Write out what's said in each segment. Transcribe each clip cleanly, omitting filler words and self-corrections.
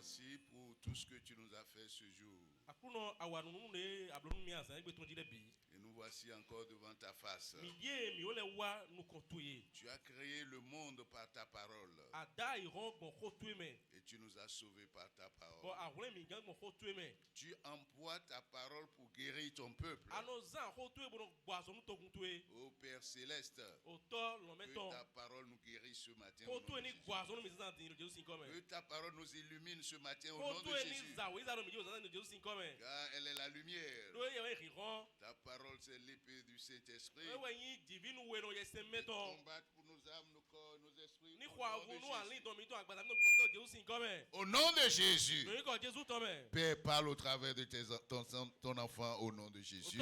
merci pour tout ce que tu nous as fait ce jour. Et nous voici encore devant ta face. Tu as créé le monde par ta parole. Et tu nous as sauvés par ta parole. Tu emploies ta parole pour guérir ton peuple. Ô Père Céleste, que ta parole nous guérisse ce matin au nom de Jésus. Que ta parole nous illumine ce matin au nom de Jésus. Car elle est la lumière. Ta parole c'est l'épée du Saint-Esprit. Combattre pour nos âmes, nos corps, nos esprits. Au nom de Jésus. Père, parle au travers de ton enfant au nom de Jésus.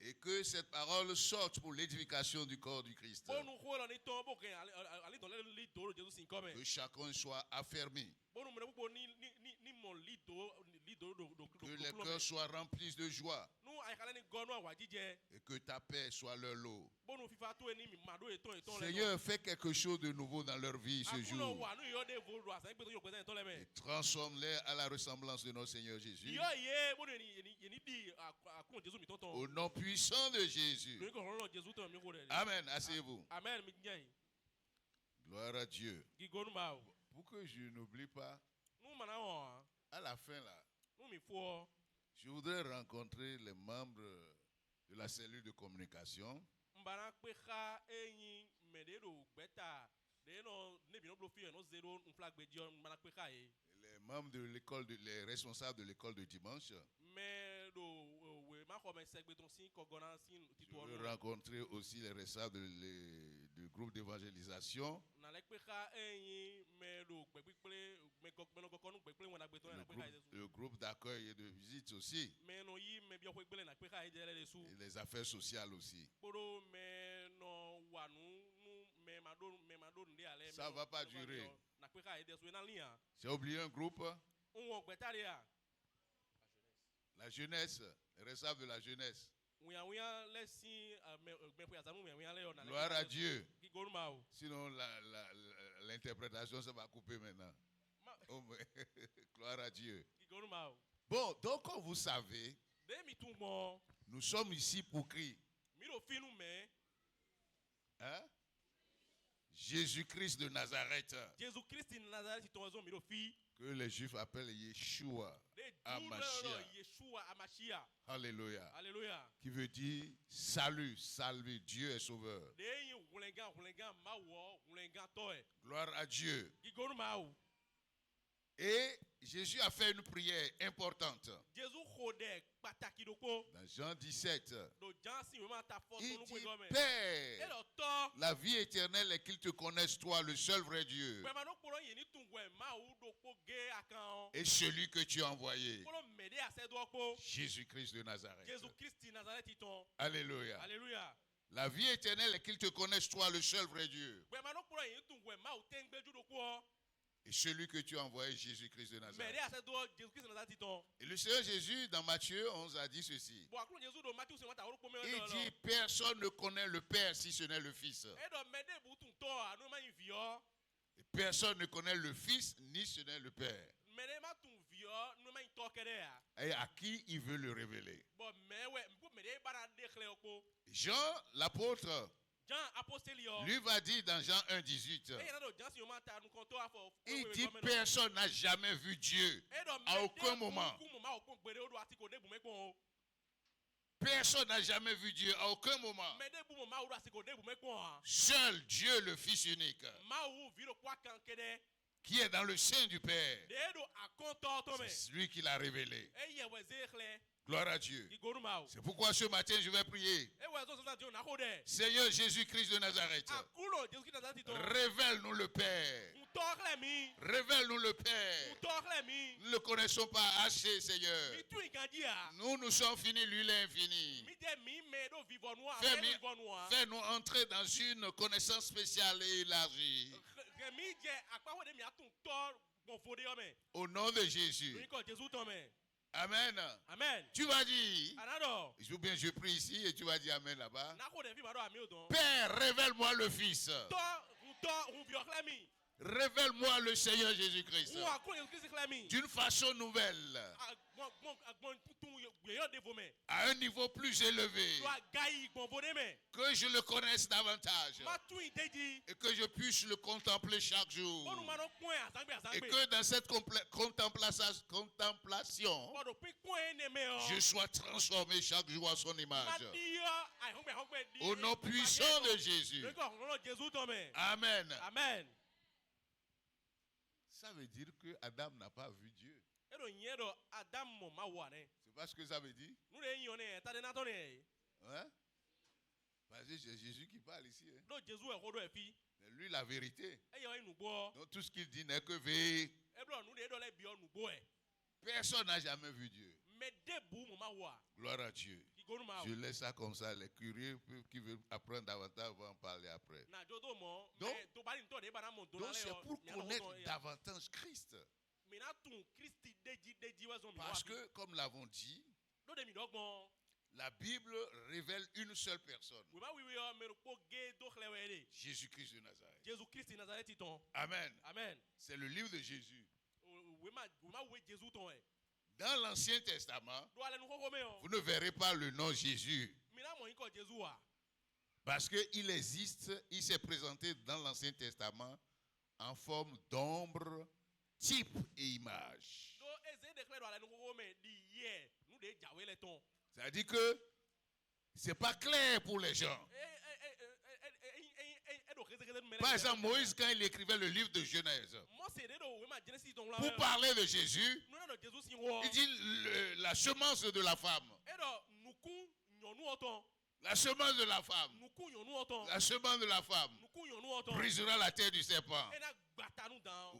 Et que cette parole sorte pour l'édification du corps du Christ. Que chacun soit affermi. Que les cœurs soient remplis de joie. Et que ta paix soit leur lot. Seigneur, fais quelque chose de nouveau dans leur vie ce jour. Et transforme-les à la ressemblance de notre Seigneur Jésus. Au nom puissant de Jésus. Amen. Asseyez-vous. Gloire à Dieu. Pour que je n'oublie pas, à la fin là, je voudrais rencontrer les membres de la cellule de communication. Les membres de l'école, les responsables de l'école de dimanche. Je veux rencontrer aussi les responsables du groupe d'évangélisation. Le groupe d'accueil et de visite aussi. Et les affaires sociales aussi. Ça ne va pas durer. J'ai oublié un groupe. La jeunesse, les responsables de la jeunesse. Gloire à Dieu. Sinon, l'interprétation, ça va couper maintenant. Oh, gloire à Dieu. Bon, donc comme vous savez, nous sommes ici pour crier. Hein? Jésus-Christ de Nazareth. Que les Juifs appellent Yeshua Hamashiach. Alléluia. Qui veut dire salut, salut, Dieu est sauveur. Gloire à Dieu. Et Jésus a fait une prière importante. Dans Jean 17, il dit, Père, la vie éternelle est qu'ils te connaissent toi, le seul vrai Dieu, et celui que tu as envoyé, Jésus-Christ de Nazareth. Alléluia. La vie éternelle est qu'ils te connaissent toi, le seul vrai Dieu, et celui que tu as envoyé, Jésus-Christ de Nazareth. Et le Seigneur Jésus, dans Matthieu 11, a dit ceci. Il dit, personne ne connaît le Père si ce n'est le Fils. Et personne ne connaît le Fils ni ce n'est le Père. Et à qui il veut le révéler. Jean, l'apôtre, lui va dire dans Jean 1, 18. Il dit personne n'a jamais vu Dieu à aucun moment. Personne n'a jamais vu Dieu à aucun moment. Seul Dieu le Fils unique, qui est dans le sein du Père, c'est lui qui l'a révélé. Gloire à Dieu. C'est pourquoi ce matin je vais prier. Seigneur Jésus-Christ de Nazareth, révèle-nous le Père. Révèle-nous le Père. Nous ne le connaissons pas assez, Seigneur. Nous sommes finis, lui il est infini. Fais-nous entrer dans une connaissance spéciale et élargie. Au nom de Jésus. Amen. Amen. Tu vas dire, Anado. ou bien je prie ici et tu vas dire Amen là-bas. Père, révèle-moi le Fils. Révèle-moi le Seigneur Jésus-Christ d'une façon nouvelle, à un niveau plus élevé, que je le connaisse davantage et que je puisse le contempler chaque jour, et que dans cette contemplation, je sois transformé chaque jour à son image. Au nom puissant de Jésus. Amen. Amen. Ça veut dire que Adam n'a pas vu Dieu. C'est pas ce que ça veut dire? Hein? Parce que c'est Jésus qui parle ici. Hein? C'est lui la vérité. Donc tout ce qu'il dit n'est que vrai. Personne n'a jamais vu Dieu. Gloire à Dieu. Je laisse ça comme ça. Les curieux qui veulent apprendre davantage vont en parler après. Donc c'est pour connaître davantage Christ. Parce que, comme nous l'avons dit, la Bible révèle une seule personne. Jésus-Christ de Nazareth. Amen. Amen. C'est le livre de Jésus. Dans l'Ancien Testament, vous ne verrez pas le nom Jésus. Parce qu'il existe, il s'est présenté dans l'Ancien Testament en forme d'ombre, type et image. C'est-à-dire que ce n'est pas clair pour les gens. Par exemple, Moïse, quand il écrivait le livre de Genèse, pour parler de Jésus, il dit la semence de la femme. La semence de la femme. La semence de la femme brisera la tête du serpent.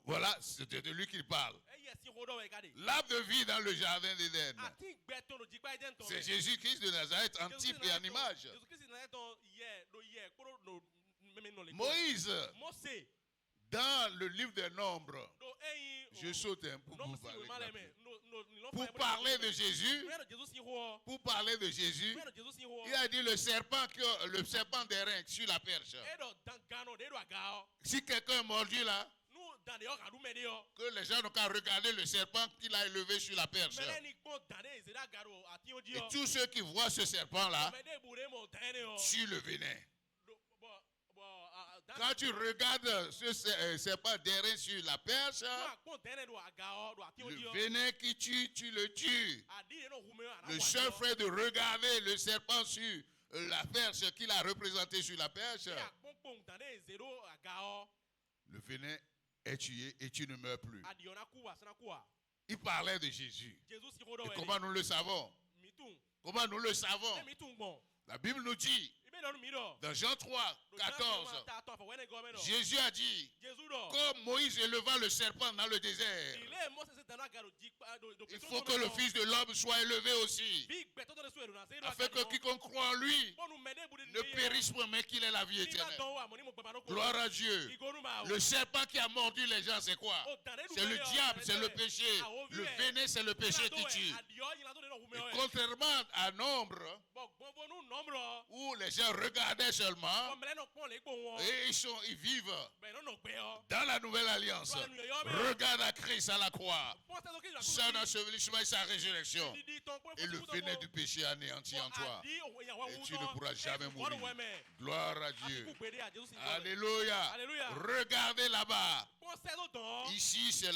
Voilà, c'était de lui qu'il parle. L'arbre de vie dans le jardin d'Éden. C'est Jésus-Christ de Nazareth en type et en image. Moïse, dans le livre des Nombres, je saute un peu pour parler de Jésus. Pour parler de Jésus, il a dit le serpent d'airain sur la perche. Si quelqu'un est mordu là, que les gens n'ont qu'à regarder le serpent qu'il a élevé sur la perche. Et tous ceux qui voient ce serpent là, tuent le venin. Quand tu regardes ce serpent d'airain sur la perche, le venin qui tue, tu le tues. Le seul fait de regarder le serpent sur la perche qu'il a représenté sur la perche, le venin est tué et tu ne meurs plus. Il parlait de Jésus. Et comment nous le savons? Comment nous le savons? La Bible nous dit, dans Jean 3, 14, Jésus a dit, comme Moïse éleva le serpent dans le désert, il faut que le Fils de l'homme soit élevé aussi, afin que quiconque croit en lui ne périsse point, mais qu'il ait la vie éternelle. Gloire à Dieu. Le serpent qui a mordu les gens, c'est quoi? C'est le diable, c'est le péché. Le venin, c'est le péché qui tue. Et contrairement à Nombre, où les gens regardaient seulement, et ils vivent dans la nouvelle alliance. Regarde à Christ à la croix, son ensevelissement et sa résurrection, et le venin du péché anéanti en toi, et tu ne pourras jamais mourir. Gloire à Dieu. Alléluia. Regardez là-bas. Ici, c'est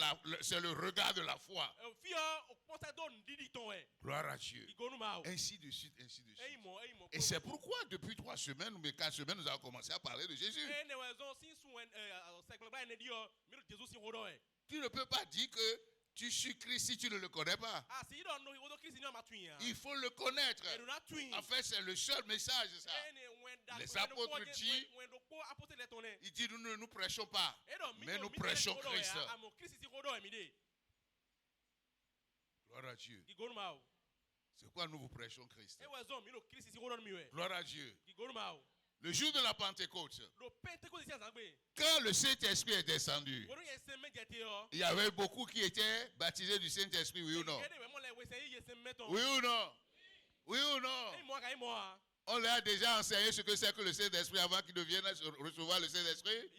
le regard de la foi. Gloire à Dieu. Ainsi de suite, ainsi de suite. Et c'est pourquoi depuis 3 semaines ou 4 semaines, nous avons commencé à parler de Jésus. Tu ne peux pas dire que tu suis Christ si tu ne le connais pas. Il faut le connaître. En fait, c'est le seul message, ça. Les apôtres disent, ils disent, nous ne nous prêchons pas, mais nous prêchons Christ. Gloire à Dieu. C'est quoi nous vous prêchons Christ? Gloire à Dieu. Le jour de la Pentecôte, quand le Saint-Esprit est descendu, il y avait beaucoup qui étaient baptisés du Saint-Esprit, oui ou non? Oui ou non? Oui ou non? On leur a déjà enseigné ce que c'est que le Saint-Esprit avant qu'ils ne viennent recevoir le Saint-Esprit.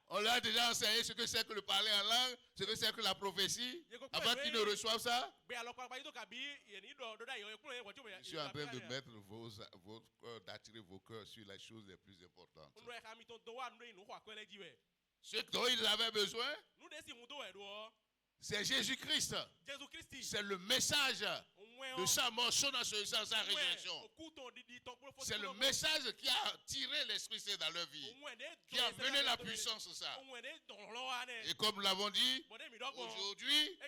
On leur a déjà enseigné ce que c'est que le parler en langue, ce que c'est que la prophétie, avant qu'ils ne reçoivent ça. Je suis en train de mettre d'attirer vos cœurs sur les choses les plus importantes. Ce dont ils avaient besoin, c'est Jésus-Christ. C'est le message de sa mort, sa résurrection. C'est le message qui a tiré l'Esprit Saint dans leur vie, qui a amené la puissance à ça. Et comme nous l'avons dit, aujourd'hui,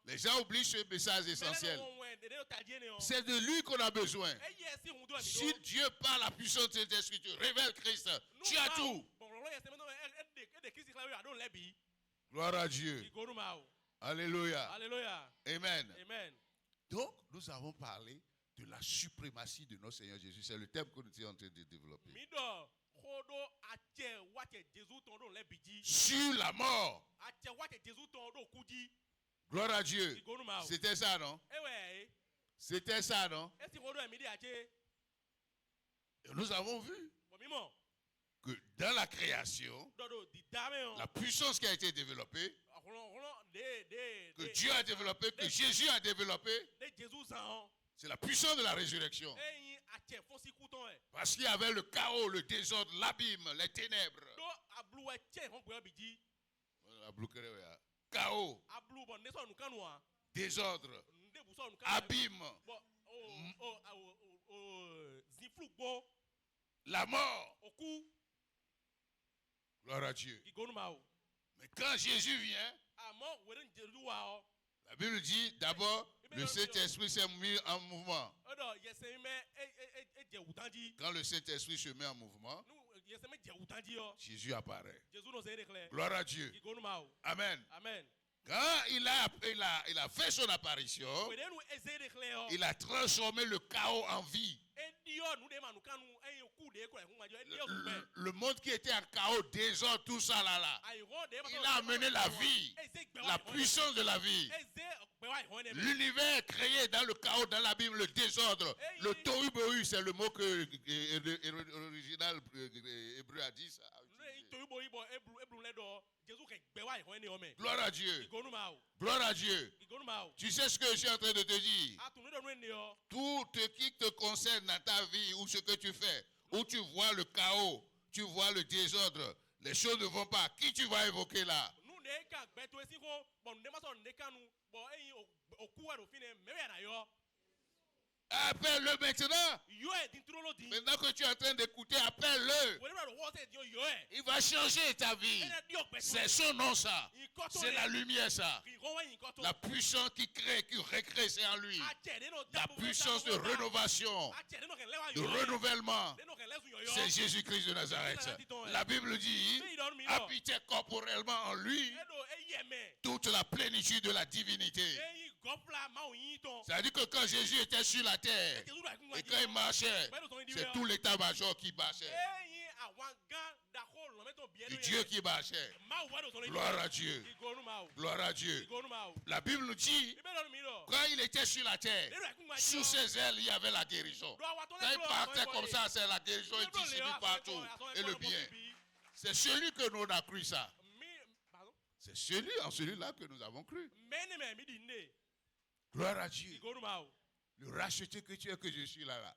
les gens oublient ce message essentiel. C'est de lui qu'on a besoin. Si Dieu, par la puissance de l'Esprit, révèle Christ, tu as tout. Gloire à Dieu. Alléluia. Alléluia. Amen. Amen. Donc, nous avons parlé de la suprématie de notre Seigneur Jésus. C'est le thème que nous sommes en train de développer. Sur la mort. Gloire à Dieu. C'était ça, non? C'était ça, non? Et nous avons vu que dans la création, la puissance qui a été développée, que Dieu a développé, que Jésus a développé, c'est la puissance de la résurrection. Parce qu'il y avait le chaos, le désordre, l'abîme, les ténèbres. Chaos, désordre, abîme, la mort. Gloire à Dieu. Mais quand Jésus vient, la Bible dit d'abord, le Saint-Esprit s'est mis en mouvement. Quand le Saint-Esprit se met en mouvement, Jésus apparaît. Gloire à Dieu. Amen. Quand il a fait son apparition, il a transformé le chaos en vie. Le monde qui était en chaos, désordre, tout ça là. Il a amené la vie, la puissance de la vie. L'univers créé dans le chaos, dans l'abîme, le désordre. Le tohu-bohu, c'est le mot que l'original hébreu a dit ça. Gloire à Dieu. Gloire à Dieu. Tu sais ce que je suis en train de te dire? Tout ce qui te concerne dans ta vie ou ce que tu fais, où tu vois le chaos, tu vois le désordre, les choses ne vont pas. Qui tu vas évoquer là? Appelle-le maintenant. Maintenant que tu es en train d'écouter, appelle-le. Il va changer ta vie. C'est son nom ça. C'est la lumière ça. La puissance qui crée, qui recrée, c'est en lui. La puissance de rénovation, de renouvellement, c'est Jésus-Christ de Nazareth. La Bible dit, habitez corporellement en lui toute la plénitude de la divinité. C'est-à-dire que quand Jésus était sur la terre et quand il marchait, c'est tout l'état-major qui marchait. Du Dieu qui marchait. Gloire à Dieu. Gloire à Dieu. La Bible nous dit, quand il était sur la terre, sous ses ailes, il y avait la guérison. Quand il partait comme ça, c'est la guérison, il distribue partout. Et le bien. C'est celui que nous avons cru ça. C'est celui-là que nous avons cru. Gloire à Dieu. Le racheté que tu es, que je suis là.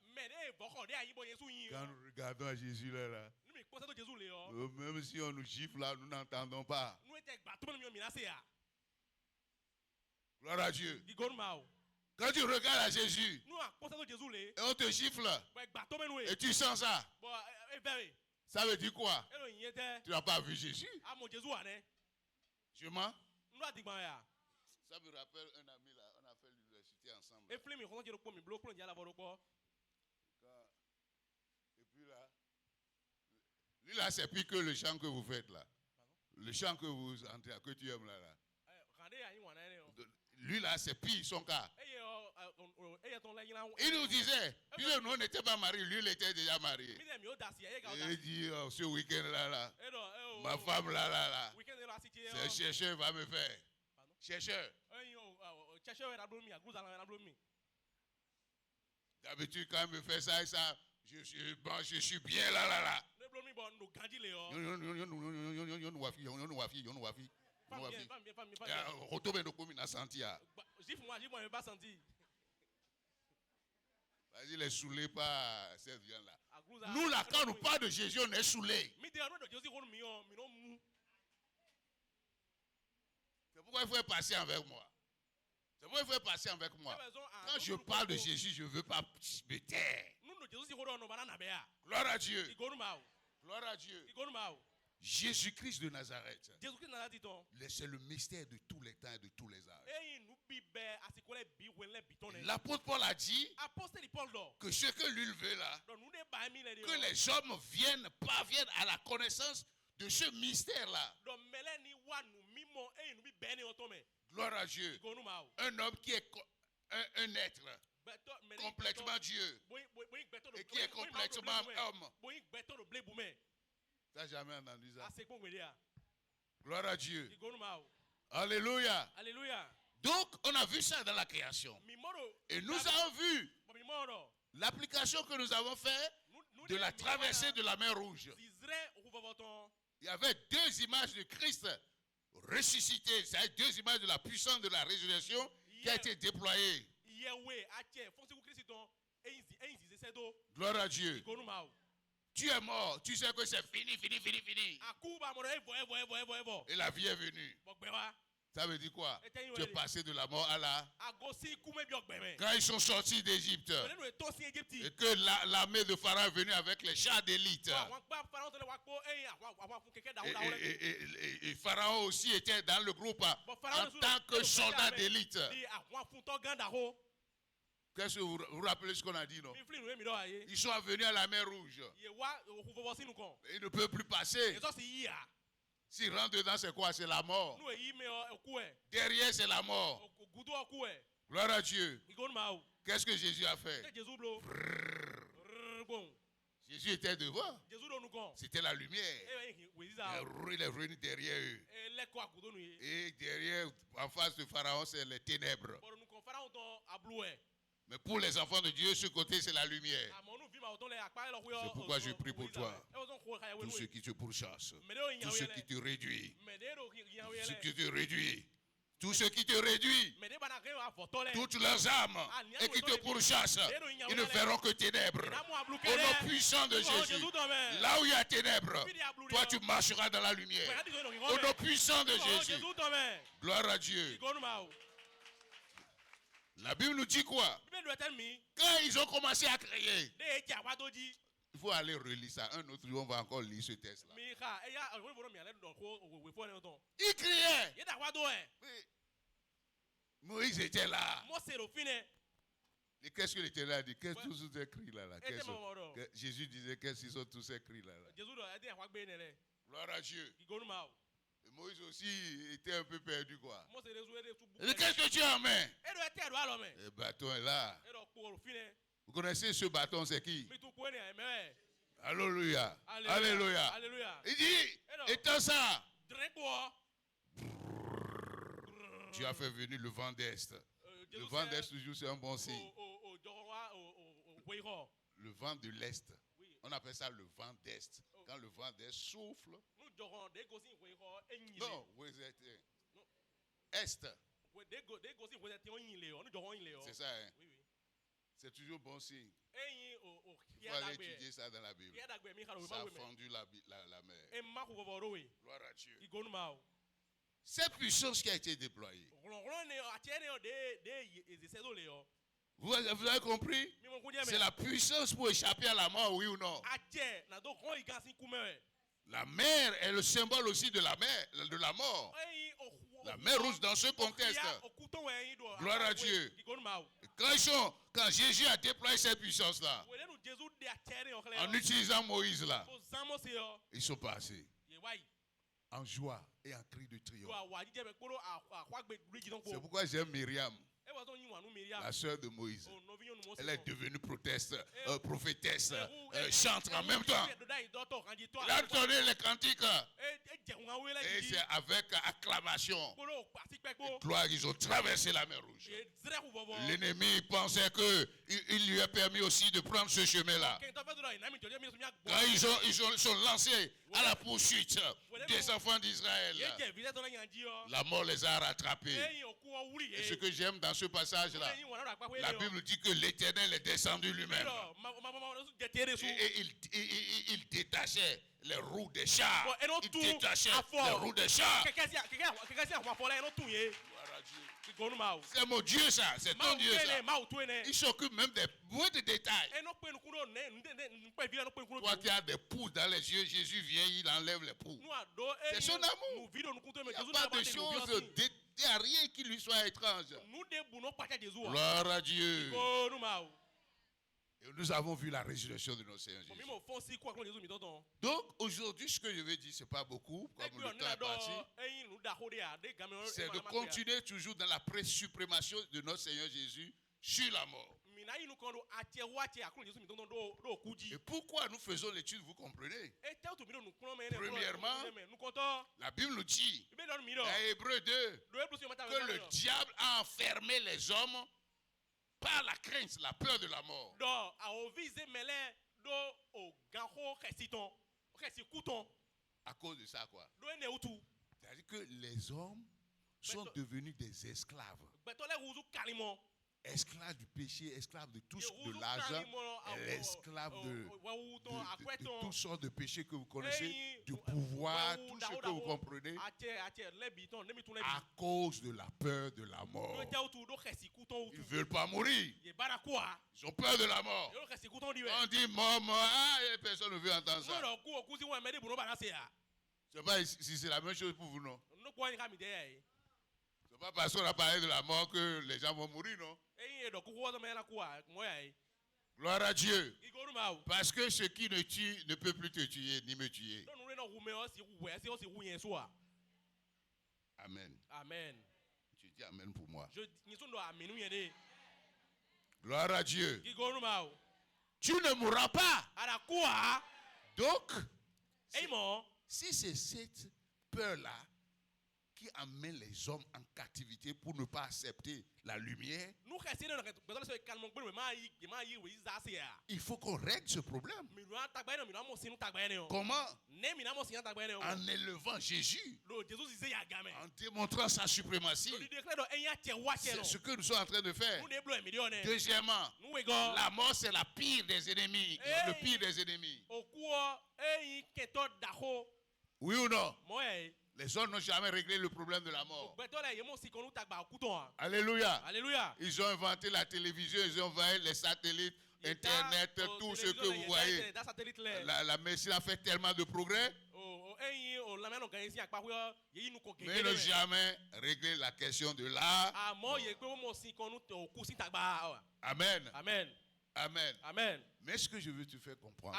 Quand nous regardons à Jésus là. Même si on nous gifle là, nous n'entendons pas. Gloire à Dieu. Quand tu regardes à Jésus, et on te gifle, et tu sens ça, ça veut dire quoi? Tu n'as pas vu Jésus? Je mens? Ça me rappelle un ami là, on a fait l'université ensemble. Et puis là, lui là, c'est plus que le chant que vous faites là. Le chant que vous entrez, que tu aimes là. Lui là, c'est pire son cas. Il nous disait, puisque nous n'étions pas mariés, lui il était déjà marié. Il dit, oh, ce week-end là, ma femme là, c'est chercheur va me faire. Chercheur. D'habitude, quand il me fait ça et ça, je suis bien là. Vas-y, les saoulés par cette viande-là. Nous, là, quand on parle de Jésus, on est saoulés. C'est pourquoi il faut être patient avec moi. C'est pourquoi il faut être patient avec moi. Quand je parle de Jésus, je ne veux pas me taire. Gloire à Dieu. Gloire à Dieu. Jésus-Christ de Nazareth. C'est le mystère de tous les temps et de tous les âges. L'apôtre Paul a dit que ce que lui veut là, que les hommes parviennent à la connaissance de ce mystère-là. Gloire à Dieu. Un homme qui est un être complètement Dieu et qui est complètement homme. Tu n'as jamais entendu ça? Gloire à Dieu. Alléluia. Donc, on a vu ça dans la création. Et nous avons vu l'application que nous avons faite de la traversée de la mer Rouge. Il y avait deux images de Christ ressuscité. C'est deux images de la puissance de la résurrection qui a été déployée. Gloire à Dieu. Tu es mort, tu sais que c'est fini. Et la vie est venue. Ça veut dire quoi? Tu es passé de la mort à la... Quand ils sont sortis d'Égypte et que l'armée de Pharaon est venue avec les chars d'élite. Et Pharaon aussi était dans le groupe en tant que soldat d'élite. Qu'est-ce que vous vous rappelez ce qu'on a dit, non? Ils sont venus à la mer Rouge. Ils ne peuvent plus passer. S'ils rentrent dedans, c'est quoi? C'est la mort. Derrière, c'est la mort. Gloire à Dieu. Qu'est-ce que Jésus a fait? Jésus était devant. C'était la lumière. Il est venu derrière eux. Et derrière, en face de Pharaon, c'est les ténèbres. Mais pour les enfants de Dieu, ce côté, c'est la lumière. C'est pourquoi je prie pour toi. Tout ce qui te pourchasse, tout ce qui te réduit, tout ce qui te réduit, toutes leurs âmes et qui te pourchassent, ils ne verront que ténèbres. Au nom puissant de Jésus, là où il y a ténèbres, toi tu marcheras dans la lumière. Au nom puissant de Jésus, gloire à Dieu. La Bible nous dit quoi? Quand ils ont commencé à crier, il faut aller relire ça. Un autre jour, on va encore lire ce texte-là. Ils criaient. Moïse était là. Et qu'est-ce que l'Éternel a dit? Qu'est-ce que tous ces cris-là? Jésus disait qu'est-ce qu'ils sont tous ces cris-là? Gloire à Dieu. Et Moïse aussi était un peu perdu, quoi. Et qu'est-ce que tu as en main? Le bâton est là. Vous connaissez ce bâton, c'est qui? Alléluia. Alléluia. Il dit, étant ça, tu as fait venir le vent d'Est. Le vent d'Est, toujours, c'est un bon signe. Le vent de l'Est. On appelle ça le vent d'Est. Quand le vent d'Est souffle. Non, Est. C'est ça, hein? C'est toujours bon signe. Il faut aller étudier ça dans la Bible. Ça a fendu la mer. Gloire à Dieu. Cette puissance qui a été déployée. Vous avez compris? C'est la puissance pour échapper à la mort, oui ou non? La mer est le symbole aussi de la mort. La mer Rouge dans ce contexte. Gloire à Dieu. Quand Jésus a déployé cette puissance-là, en utilisant Moïse là, ils sont passés en joie et en cri de triomphe. C'est pourquoi j'aime Myriam, la sœur de Moïse. Elle est devenue prophétesse, chante en même temps. Elle a donné les cantiques. Et c'est avec acclamation et gloire qu'ils ont traversé la mer Rouge. L'ennemi pensait qu'il lui a permis aussi de prendre ce chemin-là. Quand ils sont lancés à la poursuite des enfants d'Israël, la mort les a rattrapés. Et ce que j'aime dans ce passage-là, la Bible dit que l'Éternel est descendu lui-même. Et il détachait les roues des chars. Il détachait les roues des chars. C'est mon Dieu ça, c'est ton Dieu ça. Il s'occupe même des moindres détails. Toi qui as des poux dans les yeux, Jésus vient, il enlève les poux. C'est son amour. Il n'y a pas de choses, il n'y a rien qui lui soit étrange. Gloire à Dieu. Et nous avons vu la résurrection de notre Seigneur Jésus. Donc aujourd'hui, ce que je vais dire, ce n'est pas beaucoup, comme le temps est parti. C'est de continuer toujours dans la présuprémation de notre Seigneur Jésus sur la mort. Et pourquoi nous faisons l'étude, vous comprenez? Premièrement, la Bible nous dit, dans Hébreux 2, que le diable a enfermé les hommes par la crainte, la peur de la mort. À cause de ça, quoi? C'est-à-dire que les hommes sont devenus des esclaves. Esclaves du péché, esclaves de tout de l'argent, esclaves de toutes sortes de péchés que vous connaissez, du pouvoir, tout ce que vous comprenez, à cause de la peur de la mort. Ils ne veulent pas mourir. Ils ont peur de la mort. On dit mort, personne ne veut entendre ça. Je ne sais pas si c'est la même chose pour vous, non? C'est pas parce qu'on a parlé de la mort que les gens vont mourir, non? Gloire à Dieu. Parce que ce qui ne tue ne peut plus te tuer ni me tuer. Amen. Amen. Tu dis amen pour moi. Gloire à Dieu. Tu ne mourras pas. Donc, si c'est cette peur-là qui amène les hommes en captivité pour ne pas accepter la lumière, il faut qu'on règle ce problème. Comment? En élevant Jésus, en démontrant sa suprématie. C'est ce que nous sommes en train de faire. Deuxièmement, la mort c'est la pire des ennemis, le pire des ennemis. Oui ou non? Les hommes n'ont jamais réglé le problème de la mort. Alléluia. Alléluia. Ils ont inventé la télévision, ils ont inventé les satellites, Internet, tout ce que vous voyez. La médecine a fait tellement de progrès. Mais ils n'ont jamais réglé la question de la mort. Amen. Amen. Amen. Amen. Mais ce que je veux te faire comprendre,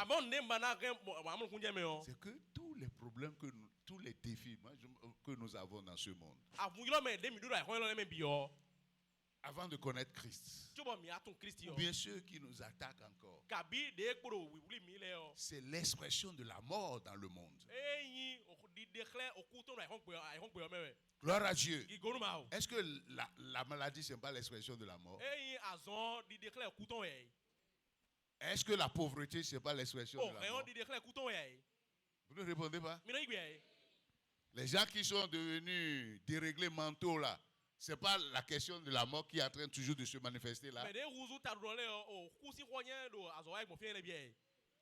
c'est que tous les problèmes tous les défis que nous avons dans ce monde, avant de connaître Christ, ou bien ceux qui nous attaquent encore, c'est l'expression de la mort dans le monde. Gloire à Dieu. Est-ce que la maladie, ce n'est pas l'expression de la mort? Est-ce que la pauvreté, ce n'est pas l'expression de la mort? Vous ne répondez pas? Les gens qui sont devenus déréglés mentaux là, ce n'est pas la question de la mort qui est en train toujours de se manifester là.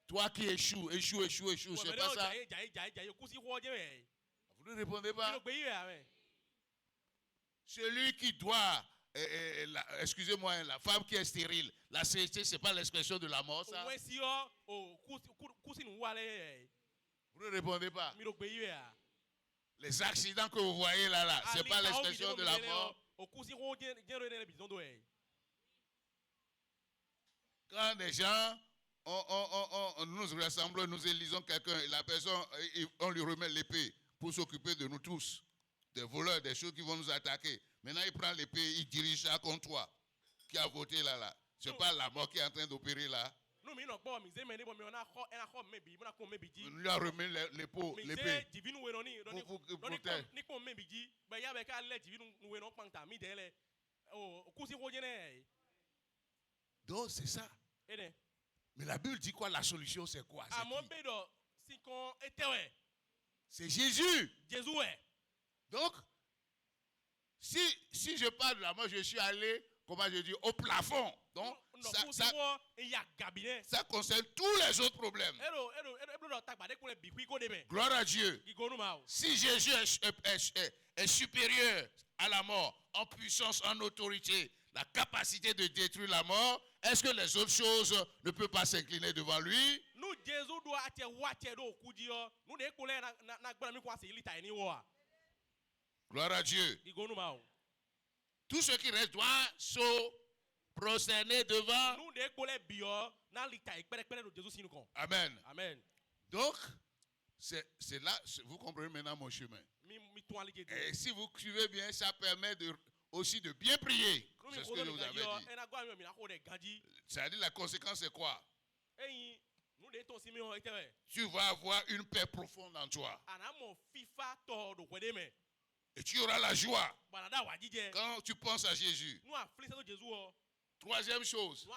Toi qui échoues, c'est pas ça? Vous ne répondez pas? Celui qui doit, excusez-moi, la femme qui est stérile, la stérilité, ce n'est pas l'expression de la mort, ça? Vous ne répondez pas? Les accidents que vous voyez là, ce n'est pas l'expression de la mort. Quand des gens, nous nous rassemblons, nous élisons quelqu'un, la personne, on lui remet l'épée pour s'occuper de nous tous, des voleurs, des choses qui vont nous attaquer. Maintenant, il prend l'épée, il dirige ça contre toi, qui a voté là. Ce n'est pas la mort qui est en train d'opérer là. On lui a remis l'épée. Donc c'est ça. Mais la Bible dit quoi? La solution c'est quoi? C'est Jésus. Donc, si je parle de la mort, je suis allé, comment je dis, au plafond. Donc, ça concerne tous les autres problèmes. Gloire à Dieu. Si Jésus est supérieur à la mort, en puissance, en autorité, la capacité de détruire la mort, est-ce que les autres choses ne peuvent pas s'incliner devant lui? Gloire à Dieu. Tout ce qui reste doit se prosterner devant. Amen. Amen. Donc, c'est là, vous comprenez maintenant mon chemin. Et si vous suivez bien, ça permet aussi de bien prier. C'est ce que je vous avais dit. C'est-à-dire la conséquence c'est quoi? Tu vas avoir une paix profonde en toi. Et tu auras la joie quand tu penses à Jésus. Troisième chose,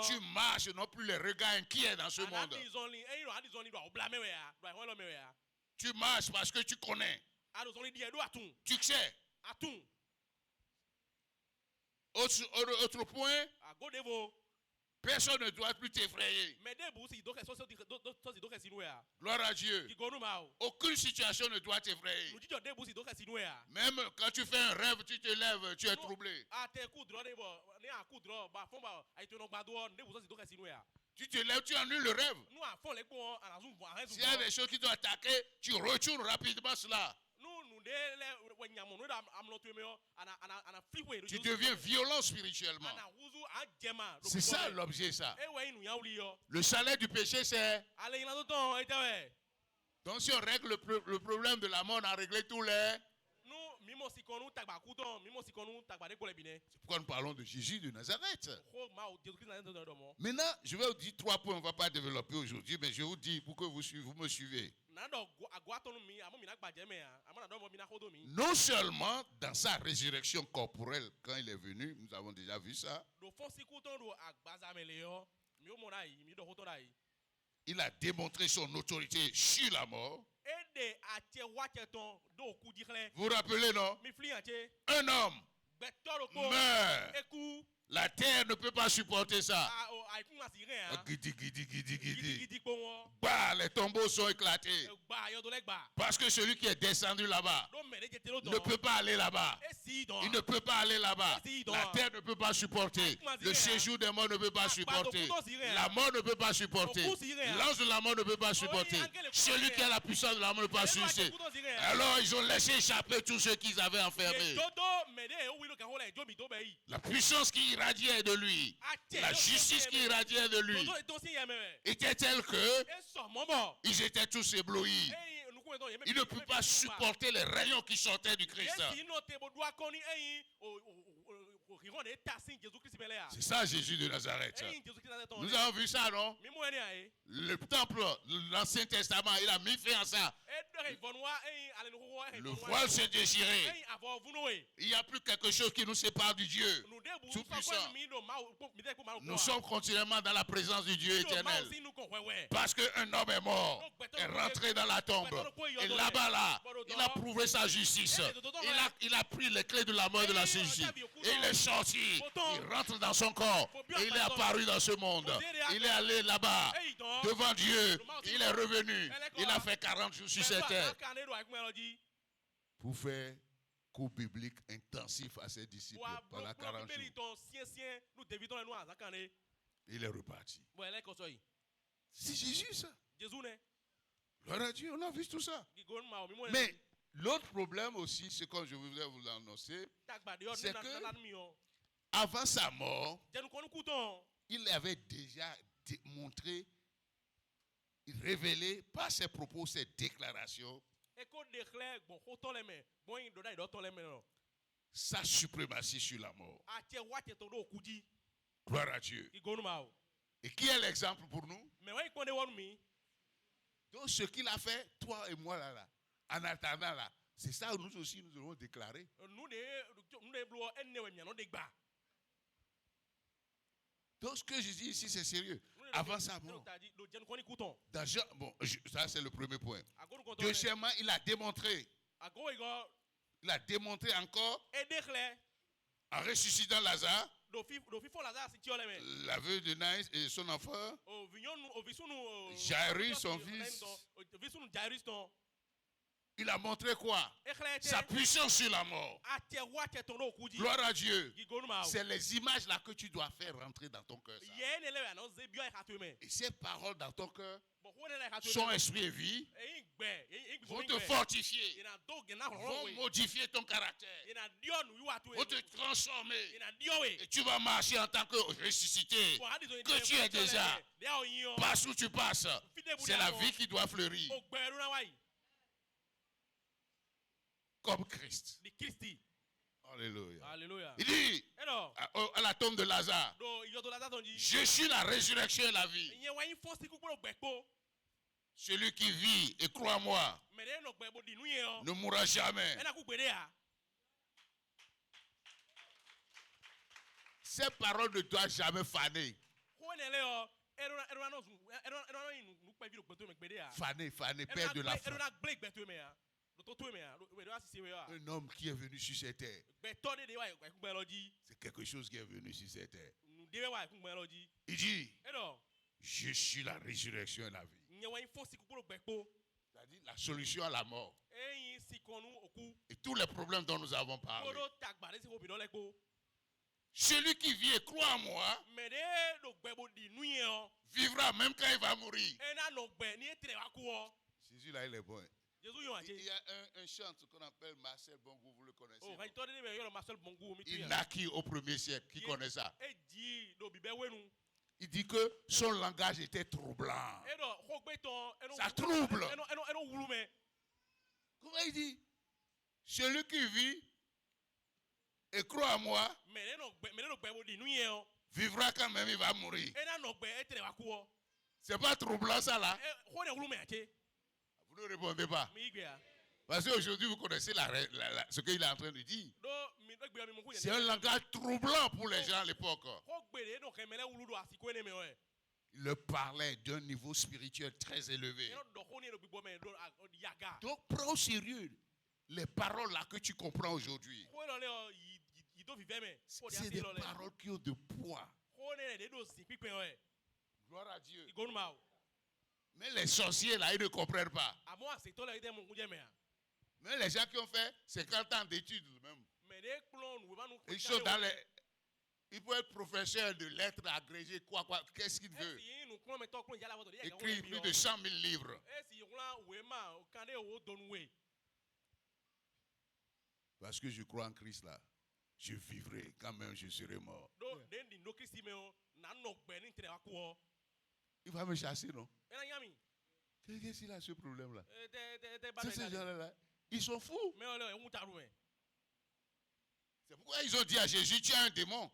tu marches non plus les regards inquiets dans ce monde. Tu marches parce que tu connais. Tu sais. Autre point, personne ne doit plus t'effrayer. Gloire à Dieu. Aucune situation ne doit t'effrayer. Même quand tu fais un rêve, tu te lèves, tu es troublé. Tu te lèves, tu annules le rêve. S'il y a des choses qui t'ont attaqué, tu retournes rapidement cela. Tu deviens violent spirituellement. C'est ça l'objet, ça. Le salaire du péché, c'est... Donc si on règle le problème de la mort, on a réglé tous les... C'est pourquoi nous parlons de Jésus de Nazareth. Maintenant, je vais vous dire 3 points, on ne va pas développer aujourd'hui, mais je vous dis pour que vous me suivez. Non seulement dans sa résurrection corporelle, quand il est venu, nous avons déjà vu ça. Il a démontré son autorité sur la mort. Vous vous rappelez, non? Un homme meurt. La terre ne peut pas supporter ça. Bah, les tombeaux sont éclatés. Parce que celui qui est descendu là-bas ne peut pas aller là-bas. Il ne peut pas aller là-bas. La terre ne peut pas supporter. Le séjour des morts ne peut pas supporter. La mort ne peut pas supporter. L'ange de la mort ne peut pas supporter. Celui qui a la puissance de la mort ne peut pas supporter. Alors ils ont laissé échapper tous ceux qu'ils avaient enfermés. La puissance qui irradiait de lui, la justice qui irradiait de lui, était telle que ils étaient tous éblouis. Ils ne pouvaient pas supporter les rayons qui sortaient du Christ. C'est ça Jésus de Nazareth. Nous avons vu ça, non? Le temple, l'Ancien Testament, il a mis fin à ça. Le voile s'est déchiré. Il n'y a plus quelque chose qui nous sépare du Dieu Tout-Puissant. Nous sommes continuellement dans la présence du Dieu éternel. Parce qu'un homme est mort, est rentré dans la tombe. Et là-bas, il a prouvé sa justice. Il a pris les clés de la mort et de la justice. Et il est sorti. Il rentre dans son corps. Et il est apparu dans ce monde. Il est allé là-bas, devant Dieu. Il est revenu. Il a fait 40 jours sur cette terre. Pour faire cours biblique intensif à ses disciples pendant 40 jours. Il est reparti. C'est Jésus, ça. Gloire à Dieu, on a vu tout ça. Mais l'autre problème aussi, c'est comme je voudrais vous l'annoncer, c'est que avant sa mort, il avait déjà montré, révélé par ses propos, ses déclarations, sa suprématie sur la mort. Gloire à Dieu. Et qui est l'exemple pour nous? Donc ce qu'il a fait, toi et moi là, en attendant là, C'est ça nous aussi nous devons déclarer. Donc ce que je dis ici c'est sérieux. Avant sa mort. Bon, ça c'est le premier point. Deuxièmement, il a démontré encore en ressuscitant Lazare, la veuve de Naïs et son enfant, Jairus, son fils. Il a montré quoi? Sa puissance sur la mort. Gloire à Dieu. C'est les images là que tu dois faire rentrer dans ton cœur. Et ces paroles dans ton cœur, son esprit et vie, vont te fortifier, vont modifier ton caractère, vont te transformer. Et tu vas marcher en tant que ressuscité, que tu es déjà. Passe où tu passes, c'est la vie qui doit fleurir. Comme Christ. Alléluia. Alléluia. Il dit à la tombe de Lazare, je suis la résurrection et la vie. Celui qui vit et croit en moi ne mourra jamais. Ces paroles ne doivent jamais faner. Faner, perdre de la foi. Un homme qui est venu sur cette terre. C'est quelque chose qui est venu sur cette terre. Il dit, je suis la résurrection et la vie. C'est-à-dire la solution à la mort. Et tous les problèmes dont nous avons parlé. Celui qui vit et croit en moi vivra même quand il va mourir. Jésus là, il est bon. Il y a un chant qu'on appelle Marcel Bongou, vous le connaissez. Il naquit au 1er siècle. Qui connaît ça? Il dit que son langage était troublant. Ça trouble. Comment il dit? Celui qui vit et croit en moi vivra quand même il va mourir. C'est pas troublant ça là? Vous ne répondez pas. Parce qu'aujourd'hui, vous connaissez ce qu'il est en train de dire. C'est un langage troublant pour les gens à l'époque. Il leur parlait d'un niveau spirituel très élevé. Donc, prends au sérieux les paroles là que tu comprends aujourd'hui. C'est des paroles qui ont de poids. Gloire à Dieu. Mais les sorciers là, ils ne comprennent pas. Mais les gens qui ont fait 50 ans d'études même. Ils sont dans les... Ils peuvent être professeurs de lettres, agrégés, quoi, qu'est-ce qu'ils veulent. Écrire plus de 100 000 livres. Parce que je crois en Christ là, je vivrai quand même, je serai mort. Il va me chasser, non? Qu'est-ce qu'il a ce problème-là? Ces gens-là, ils sont fous. C'est pourquoi ils ont dit à Jésus, tu as un démon.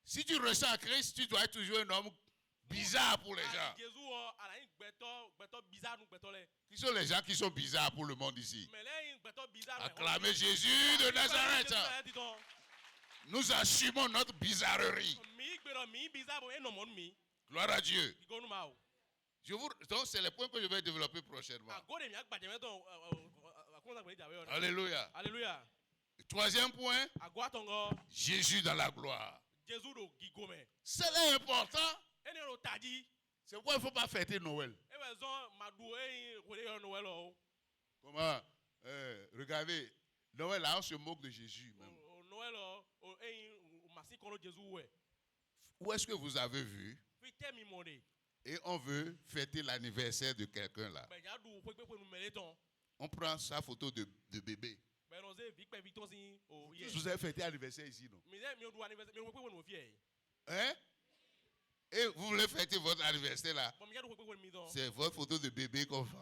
Si tu ressens Christ, tu dois être toujours un homme bizarre pour les gens. Qui sont les gens qui sont bizarres pour le monde ici? Acclamez Jésus de Nazareth. Nous assumons notre bizarrerie. Gloire à Dieu. Donc c'est le point que je vais développer prochainement. Alléluia. Alléluia. Troisième point, Jésus dans la gloire. C'est important. C'est pourquoi il ne faut pas fêter Noël. Comment? Regardez, Noël, là, on se moque de Jésus même. Où est-ce que vous avez vu? Et on veut fêter l'anniversaire de quelqu'un là. On prend sa photo de bébé. Vous avez fêté l'anniversaire ici, non? Hein? Et vous voulez fêter votre anniversaire là? C'est votre photo de bébé qu'on fait.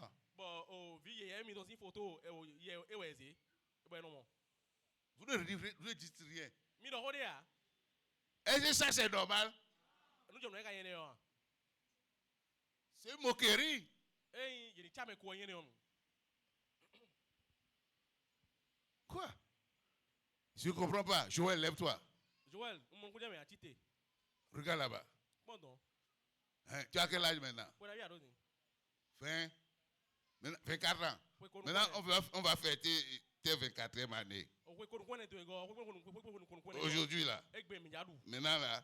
Vous ne dites rien. Est-ce que ça c'est normal? C'est une moquerie. Quoi? Je ne comprends pas. Joël, lève-toi. Joël, regarde là-bas. Hein, tu as quel âge maintenant? 24 ans. Maintenant, on va fêter tes 24e année. Aujourd'hui, là. Maintenant, là.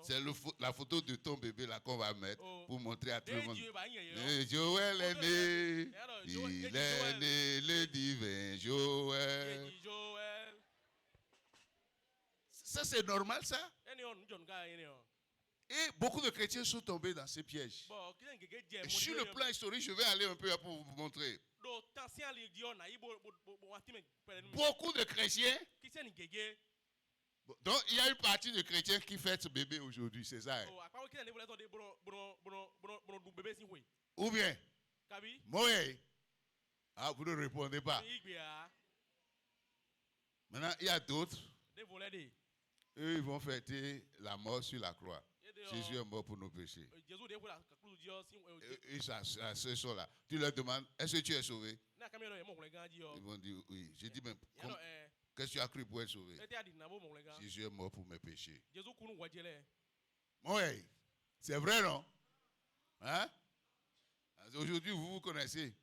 C'est la photo de ton bébé là qu'on va mettre pour montrer à tout le monde. Et Joël est né. Il est né, le divin Joël. Ça, c'est normal, ça? Et beaucoup de chrétiens sont tombés dans ces pièges. Et sur le plan historique, je vais aller un peu pour vous montrer. Beaucoup de chrétiens. Donc, il y a une partie de chrétiens qui fête ce bébé aujourd'hui, c'est ça. Ou bien, moi, ah, vous ne répondez pas. Maintenant, il y a d'autres. Eux, ils vont fêter la mort sur la croix. Jésus est mort pour nos péchés. Et ça, ceux sont là. Tu leur demandes, est-ce que tu es sauvé? Ils vont dire oui. J'ai dit, mais qu'est-ce que tu as cru pour être sauvé? Jésus est mort pour mes péchés. Oui, c'est vrai, non? Hein? Aujourd'hui, vous vous connaissez.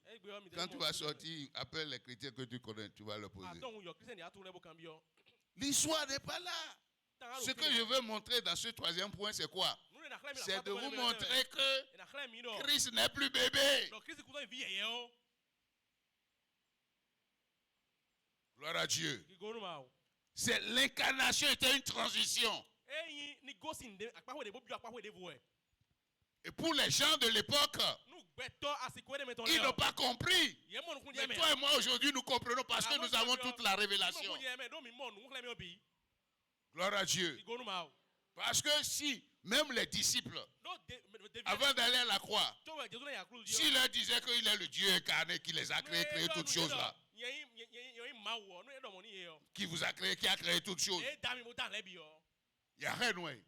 Quand tu vas sortir, appelle les chrétiens que tu connais, tu vas leur poser. L'histoire n'est pas là. Ce que je veux montrer dans ce troisième point, c'est quoi? C'est de vous montrer que Christ n'est plus bébé. Gloire à Dieu. C'est l'incarnation était une transition. Et pour les gens de l'époque, ils n'ont pas compris. Mais toi et moi aujourd'hui, nous comprenons parce que nous avons toute la révélation. Gloire à Dieu. Parce que si, même les disciples, avant d'aller à la croix, s'ils leur disaient qu'il est le Dieu incarné qui les a créés, créé toutes choses là, qui vous a créé, qui a créé toutes choses, il n'y a rien, oui.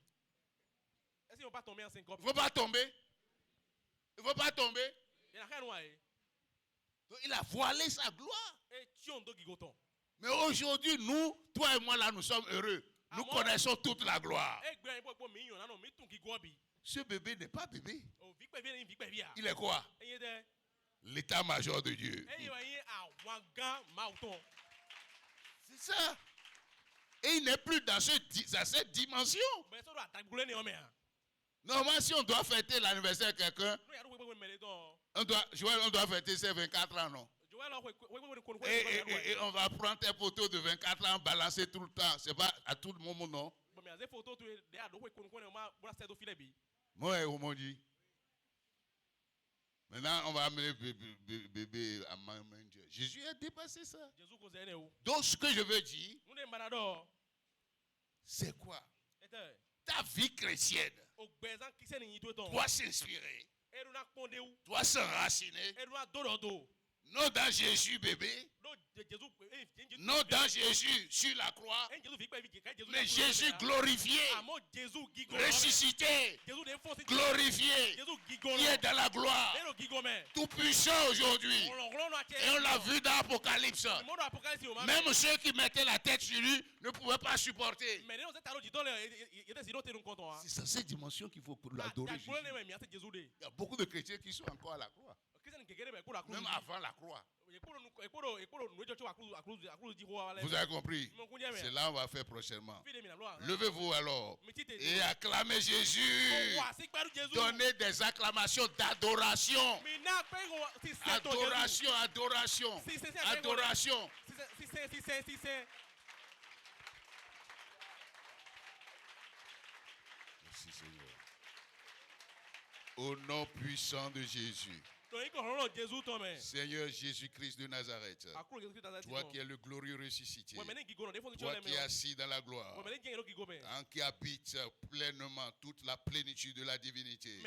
Il ne faut pas tomber. Il ne faut pas tomber. Donc, il a voilé sa gloire. Mais aujourd'hui, nous, toi et moi là, nous sommes heureux. Nous connaissons toute la gloire. Ce bébé n'est pas bébé. Il est quoi? L'état-major de Dieu. C'est ça. Et il n'est plus dans cette dimension. Normalement, si on doit fêter l'anniversaire de quelqu'un, on doit fêter ses 24 ans, non? Et on va prendre tes photos de 24 ans, balancer tout le temps. C'est pas à tout le moment, non? Moi, on m'a dit. Maintenant, on va amener bébé à manger. Jésus a dépassé ça. Donc, ce que je veux dire, c'est quoi? Ta vie chrétienne doit s'inspirer, doit s'enraciner. Non dans Jésus bébé, non dans Jésus sur la croix, mais Jésus glorifié, ressuscité, glorifié, qui est dans la gloire, tout puissant aujourd'hui. Et on l'a vu dans l'Apocalypse. Même ceux qui mettaient la tête sur lui ne pouvaient pas supporter. C'est dans cette dimension qu'il faut l'adorer. Il y a beaucoup de chrétiens qui sont encore à la croix. Même avant la croix. Vous avez compris? C'est là qu'on va faire prochainement. Levez-vous alors et acclamez Jésus. Donnez des acclamations d'adoration. Adoration, adoration, adoration. Merci Seigneur. Au nom puissant de Jésus. Seigneur Jésus-Christ de Nazareth, toi qui es le glorieux ressuscité, toi qui es assis dans la gloire, qui habites pleinement toute la plénitude de la divinité,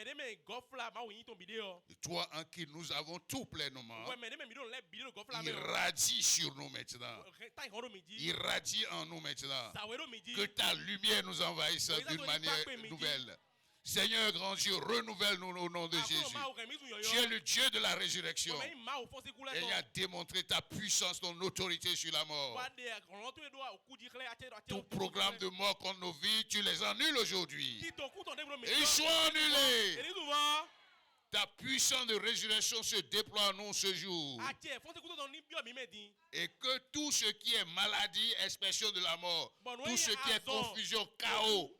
et toi en qui nous avons tout pleinement, irradie sur nous maintenant, irradie en nous maintenant, que ta lumière nous envahisse d'une manière nouvelle. Seigneur grand Dieu, renouvelle-nous au nom de Jésus. Tu es le Dieu de la résurrection. Et a démontré ta puissance, ton autorité sur la mort. Tout programme de mort contre nos vies, tu les annules aujourd'hui. Ils sont annulés. Ta puissance de résurrection se déploie en nous ce jour. Et que tout ce qui est maladie, expression de la mort, tout ce qui est confusion, chaos,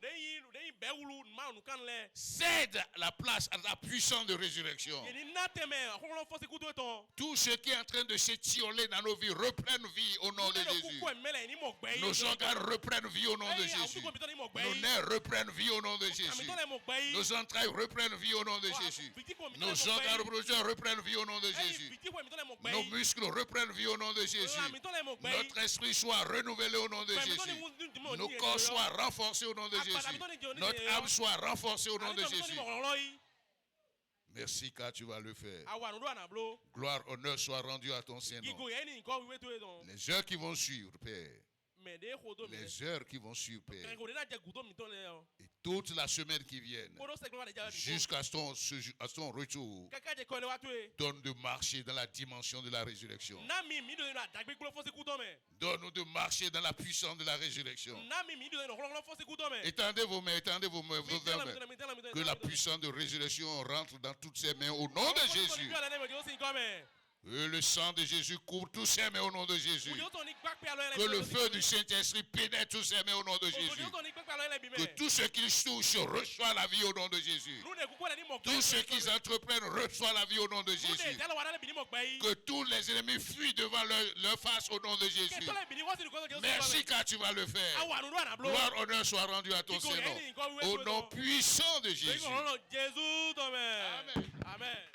cède la place à la puissance de résurrection. Tout ce qui est en train de s'étioler dans nos vies reprenne vie au nom de Jésus. Nos organes reprennent vie au nom de Jésus. Nos nerfs reprennent vie au nom de Jésus. Nos entrailles reprennent vie au nom de Jésus. Nos organes reproducteurs reprennent vie au nom de Jésus. Nos muscles reprennent vie au nom de Jésus. Notre esprit soit renouvelé au nom de Jésus. Nos corps soient renforcés au nom de Jésus. Notre âme soit renforcée au nom de Jésus. Merci car tu vas le faire. Gloire, honneur soit rendu à ton Saint-Nom. Les heures qui vont suivre, Père. Les heures qui vont suivre, Père. Et toute la semaine qui vient, jusqu'à son retour, donne de marcher dans la dimension de la résurrection. Donne-nous de marcher dans la puissance de la résurrection. Étendez vos mains, que la puissance de résurrection rentre dans toutes ses mains au nom de Jésus. Que le sang de Jésus couvre tous ses mains au nom de Jésus. Que le feu du Saint-Esprit pénètre tous ses mains au nom de Jésus. Que tout ce qu'ils touchent reçoit la vie au nom de Jésus. Tout ce qu'ils entreprennent reçoit la vie au nom de Jésus. Que tous les ennemis fuient devant leur face au nom de Jésus. Merci car tu vas le faire. Gloire, honneur soit rendu à ton Saint-Nom. Au nom puissant de Jésus. Amen.